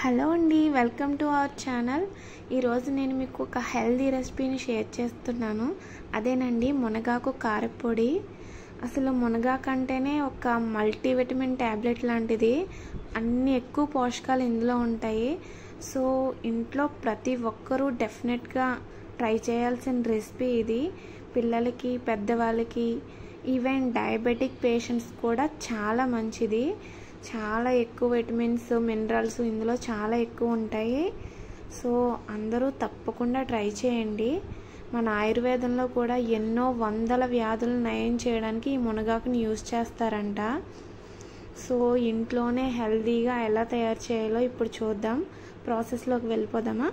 Hello అండి, welcome to our channel. ఈరోజు నేను మీకు ఒక హెల్దీ రెసిపీని షేర్ చేస్తున్నాను. అదేనండి మునగాకు కారపొడి. అసలు మునగాకు అంటేనే ఒక మల్టీవిటమిన్ ట్యాబ్లెట్ లాంటిది. అన్ని ఎక్కువ పోషకాలు ఇందులో ఉంటాయి. సో ఇంట్లో ప్రతి ఒక్కరూ డెఫినెట్గా ట్రై చేయాల్సిన రెసిపీ ఇది. పిల్లలకి, పెద్దవాళ్ళకి, ఈవెన్ డయాబెటిక్ పేషెంట్స్ కూడా చాలా మంచిది. చాలా ఎక్కువ విటమిన్స్, మినరల్స్ ఇందులో చాలా ఎక్కువ ఉంటాయి. సో అందరూ తప్పకుండా ట్రై చేయండి. మన ఆయుర్వేదంలో కూడా ఎన్నో వందల వ్యాధులను నయం చేయడానికి ఈ మునగాకుని యూజ్ చేస్తారంట. సో ఇంట్లోనే హెల్తీగా ఎలా తయారు చేయాలో ఇప్పుడు చూద్దాం. ప్రాసెస్లోకి వెళ్ళిపోదామా?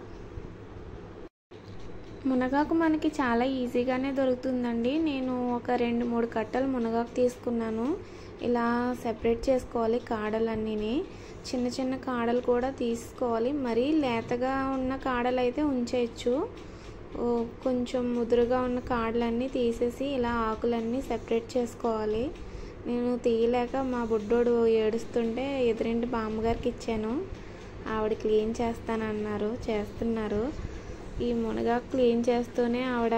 మునగాకు మనకి చాలా ఈజీగానే దొరుకుతుందండి. నేను ఒక 2-3 కట్టలు మునగాకు తీసుకున్నాను. ఇలా సెపరేట్ చేసుకోవాలి కాడలన్నీ. చిన్న చిన్న కాడలు కూడా తీసుకోవాలి. మరీ లేతగా ఉన్న కాడలు అయితే ఉంచేయచ్చు. కొంచెం ముదురుగా ఉన్న కాడలన్నీ తీసేసి ఇలా ఆకులన్నీ సెపరేట్ చేసుకోవాలి. నేను తీయలేక మా బుడ్డోడు ఏడుస్తుంటే ఎదురింటి బామ్మగారికి ఇచ్చాను. ఆవిడ క్లీన్ చేస్తున్నారు. ఈ మునగాకు క్లీన్ చేస్తూనే ఆవిడ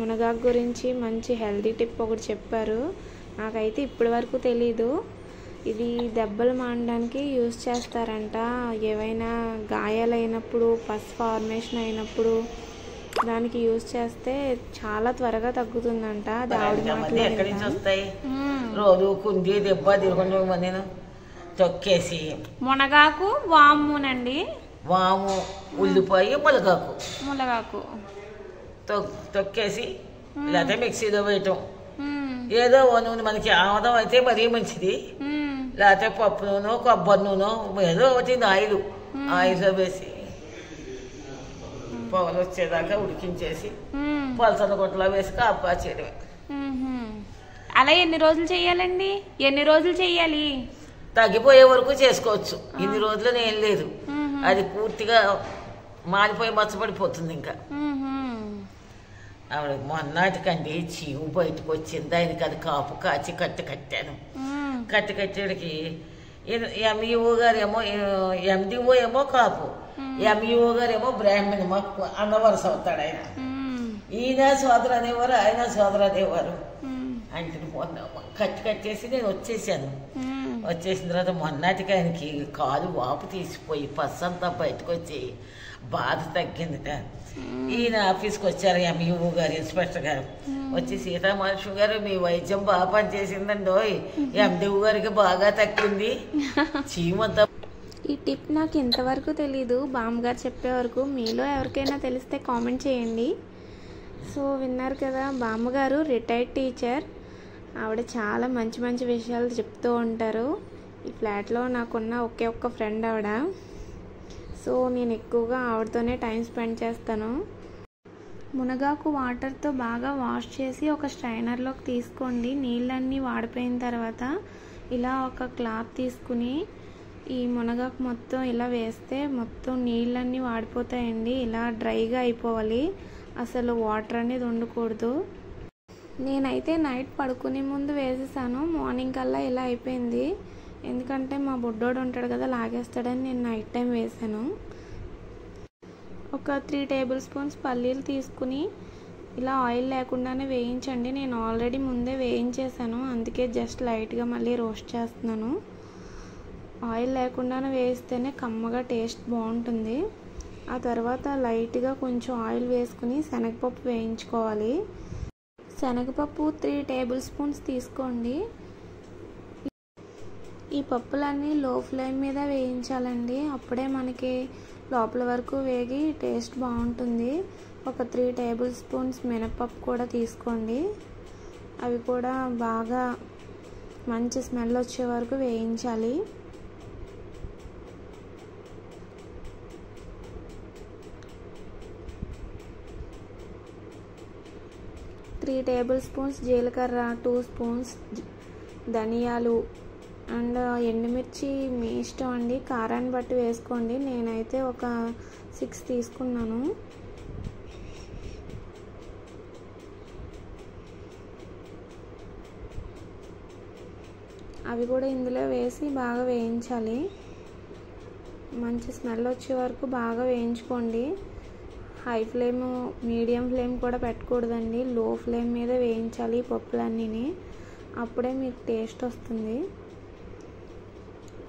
మునగాకు గురించి మంచి హెల్తీ టిప్ ఒకటి చెప్పారు. నాకైతే ఇప్పటి వరకు తెలీదు. ఇది దెబ్బలు మానడానికి యూజ్ చేస్తారంట. ఏవైనా గాయాలైనప్పుడు, పస్ ఫార్మేషన్ అయినప్పుడు దానికి యూజ్ చేస్తే చాలా త్వరగా తగ్గుతుందంట. అది ఆవిడ రోజు కుంది దెబ్బ తిరుగుండి తొక్కేసి మునగాకు, వామునండి, వాము, ఉల్లిపాయ, మునగాకు తొక్కేసి లేకపోతే మిక్సీలో వేయటం. ఏదో నూనె మనకి ఆముదం అయితే మరీ మంచిది. లేకపోతే పప్పు నూనె, కొబ్బరి నూనె, ఏదో ఒకటి ఆయిల్లో వేసి పొగలు వచ్చేదాకా ఉడికించేసి పలసన గుట్టలో వేసి కాపా చేయడమే. అలా ఎన్ని రోజులు చేయాలండి? ఎన్ని రోజులు చేయాలి? తగ్గిపోయే వరకు చేసుకోవచ్చు. ఇన్ని రోజులు ఏం లేదు. అది పూర్తిగా మారిపోయి మచ్చపడిపోతుంది. ఇంకా ఆవిడ మొన్నటికండి చీము బయటకు వచ్చింది. ఆయనకి అది కాపు కాచి కట్టాను. కట్టేడికి ఎంఈఓ గారేమో, ఎండిఓ ఏమో కాపు, ఎంఈఓ గారేమో బ్రాహ్మణ, అన్నవరస అవుతాడు ఆయన. ఈయన సోదరు అనేవారు, ఆయన సోదరు అనేవారు. అంటే కట్టేసి నేను వచ్చేసాను. వచ్చేసిన తర్వాత మొన్నటికి ఆయనకి కాలు వాపు తీసిపోయి పస్సంతా బయటకు వచ్చి బాధ తగ్గిందిట. ఈయన ఆఫీస్కి వచ్చారు ఎంఈఓ గారు, ఇన్స్పెక్టర్ గారు. వచ్చి సీతామహాలక్ష్మి గారు మీ వైద్యం బాగా పనిచేసిందండి, ఎండిఓ గారికి బాగా తగ్గింది చీమంతా. ఈ టిప్ నాకు ఇంతవరకు తెలీదు. బామ్మగారు చెప్పే వరకు. మీలో ఎవరికైనా తెలిస్తే కామెంట్ చేయండి. సో విన్నారు కదా, బామ్మగారు రిటైర్డ్ టీచర్. ఆవిడ చాలా మంచి మంచి విషయాలు చెప్తూ ఉంటారు. ఈ ఫ్లాట్లో నాకున్న ఒకే ఒక్క ఫ్రెండ్ ఆవిడ. సో నేను ఎక్కువగా ఆవిడతోనే టైం స్పెండ్ చేస్తాను. మునగాకు వాటర్తో బాగా వాష్ చేసి ఒక స్ట్రైనర్లోకి తీసుకోండి. నీళ్ళన్నీ వాడిపోయిన తర్వాత ఇలా ఒక క్లాత్ తీసుకుని ఈ మునగాకు మొత్తం ఇలా వేస్తే మొత్తం నీళ్ళన్నీ వాడిపోతాయండి. ఇలా డ్రైగా అయిపోవాలి. అసలు వాటర్ అనేది ఉండకూడదు. నేనైతే నైట్ పడుకునే ముందు వేసేసాను. మార్నింగ్ కల్లా ఇలా అయిపోయింది. ఎందుకంటే మా బుడ్డోడు ఉంటాడు కదా, లాగేస్తాడని నేను నైట్ టైం వేసాను. ఒక 3 టేబుల్ స్పూన్స్ పల్లీలు తీసుకుని ఇలా ఆయిల్ లేకుండానే వేయించండి. నేను ఆల్రెడీ ముందే వేయించేసాను, అందుకే జస్ట్ లైట్గా మళ్ళీ రోస్ట్ చేస్తున్నాను. ఆయిల్ లేకుండానే వేస్తేనే కమ్మగా టేస్ట్ బాగుంటుంది. ఆ తర్వాత లైట్గా కొంచెం ఆయిల్ వేసుకుని శనగపప్పు వేయించుకోవాలి. శనగపప్పు 3 టేబుల్ స్పూన్స్ తీసుకోండి. ఈ పప్పులన్నీ లో ఫ్లేమ్ మీద వేయించాలండి. అప్పుడే మనకి లోపల వరకు వేగి టేస్ట్ బాగుంటుంది. ఒక 3 టేబుల్ స్పూన్స్ మినపప్పు కూడా తీసుకోండి. అవి కూడా బాగా మంచి స్మెల్ వచ్చే వరకు వేయించాలి. 3 టేబుల్ స్పూన్స్ జీలకర్ర, 2 స్పూన్స్ ధనియాలు అండ్ ఎండుమిర్చి మీ ఇష్టం అండి, కారాన్ని బట్టి వేసుకోండి. నేనైతే ఒక 6 తీసుకున్నాను. అవి కూడా ఇందులో వేసి బాగా వేయించాలి. మంచి స్మెల్ వచ్చే వరకు బాగా వేయించుకోండి. హై ఫ్లేమ్, మీడియం ఫ్లేమ్ కూడా పెట్టకూడదండి. లో ఫ్లేమ్ మీద వేయించాలి ఈ పప్పులన్నీ. అప్పుడే మీకు టేస్ట్ వస్తుంది.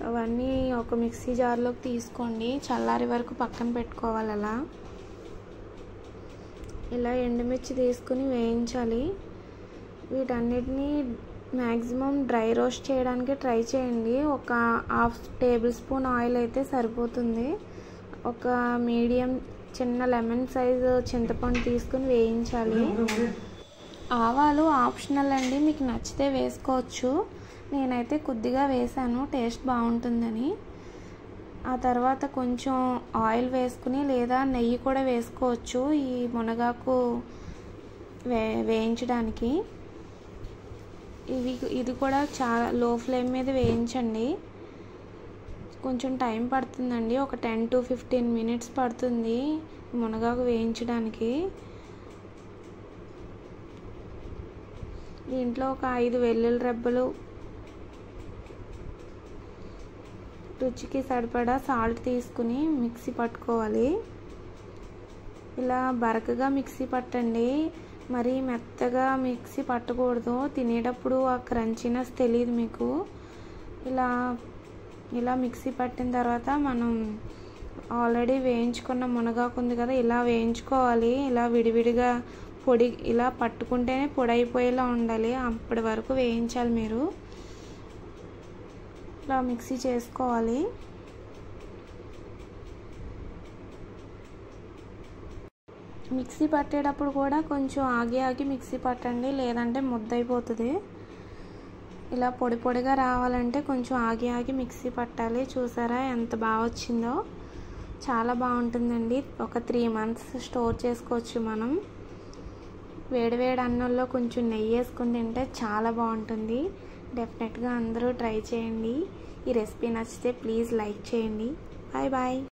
అవన్నీ ఒక మిక్సీ జార్లోకి తీసుకోండి. చల్లారి వరకు పక్కన పెట్టుకోవాలి. ఇలా ఎండుమిర్చి తీసుకుని వేయించాలి. వీటన్నిటిని మ్యాక్సిమం డ్రై రోస్ట్ చేయడానికి ట్రై చేయండి. ఒక 1/2 టేబుల్ స్పూన్ ఆయిల్ అయితే సరిపోతుంది. ఒక మీడియం చిన్న లెమన్ సైజు చింతపండు తీసుకుని వేయించాలి. ఆవాలు ఆప్షనల్ అండి, మీకు నచ్చితే వేసుకోవచ్చు. నేనైతే కొద్దిగా వేసాను, టేస్ట్ బాగుంటుందని. ఆ తర్వాత కొంచెం ఆయిల్ వేసుకుని లేదా నెయ్యి కూడా వేసుకోవచ్చు ఈ మునగాకు వేయించడానికి. ఇది కూడా చాలా లో ఫ్లేమ్ మీద వేయించండి. కొంచెం టైం పడుతుందండి, ఒక 10 to 15 minutes పడుతుంది మునగాకు వేయించడానికి. దీంట్లో ఒక 5 వెల్లుల్లి రెబ్బలు, రుచికి సరిపడా సాల్ట్ తీసుకుని మిక్సీ పట్టుకోవాలి. ఇలా బరకగా మిక్సీ పట్టండి, మరి మెత్తగా మిక్సీ పట్టకూడదు. తినేటప్పుడు ఆ క్రంచీనెస్ తెలియదు మీకు. ఇలా మిక్సీ పట్టిన తర్వాత మనం ఆల్రెడీ వేయించుకున్న మునగాకు ఉంది కదా, ఇలా వేయించుకోవాలి. ఇలా విడివిడిగా పొడి ఇలా పట్టుకుంటేనే పొడి అయిపోయేలా ఉండాలి. అప్పటి వరకు వేయించాలి మీరు. ఇలా మిక్సీ చేసుకోవాలి. మిక్సీ పట్టేటప్పుడు కూడా కొంచెం ఆగి మిక్సీ పట్టండి, లేదంటే ముద్ద అయిపోతుంది. ఇలా పొడి పొడిగా రావాలంటే కొంచెం ఆగి మిక్సీ పట్టాలి. చూసారా ఎంత బాగా వచ్చిందో? చాలా బాగుంటుందండి. ఒక 3 months స్టోర్ చేసుకోవచ్చు మనం. వేడివేడి అన్నంలో కొంచెం నెయ్యి వేసుకుని తింటే చాలా బాగుంటుంది. డెఫినెట్గా అందరూ ట్రై చేయండి. ఈ రెసిపీ నచ్చితే ప్లీజ్ లైక్ చేయండి. Bye bye.